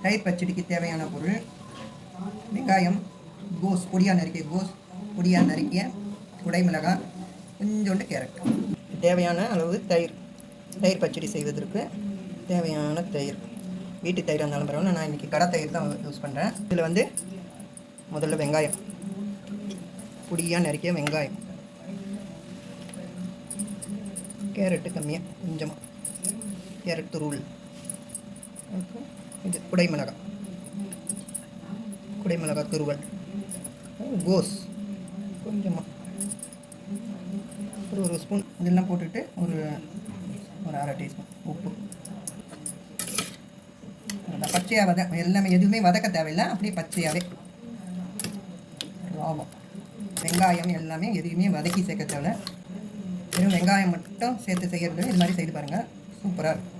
தயிர் பச்சடிக்கு தேவையான பொருள்: வெங்காயம், கோஸ் பொடியாக நறுக்கிய கோஸ், பொடியாக நறுக்கிய குடைமிளகாய், கொஞ்சோண்டு கேரட். தேவையான அளவு தயிர். தயிர் பச்சடி செய்வதற்கு தேவையான தயிர். வீட்டு தயிர் இருந்தாலும் பரவாயில்ல, நான் இன்றைக்கி கடை தயிர் தான் யூஸ் பண்ணுறேன். இதில் வந்து முதல்ல வெங்காயம், பொடியாக நறுக்கிய வெங்காயம், கேரட்டு கம்மியாக கொஞ்சமாக கேரட் துருவல், இது குடைமிளகாய் துருவல், கோஸ் கொஞ்சமாக ஒரு ஸ்பூன் இதெல்லாம் போட்டுட்டு ஒரு அரை டீஸ்பூன் உப்பு. பச்சையாக எல்லாமே எதுவுமே வதக்க தேவையில்லை, அப்படியே பச்சையாகவே ராவம். வெங்காயம் எல்லாமே எதுவுமே வதக்கி சேர்க்க தேவையில்லை, வெறும் வெங்காயம் மட்டும் சேர்த்து செய்கிறது. இது மாதிரி செய்து பாருங்கள், சூப்பராக இருக்கும்.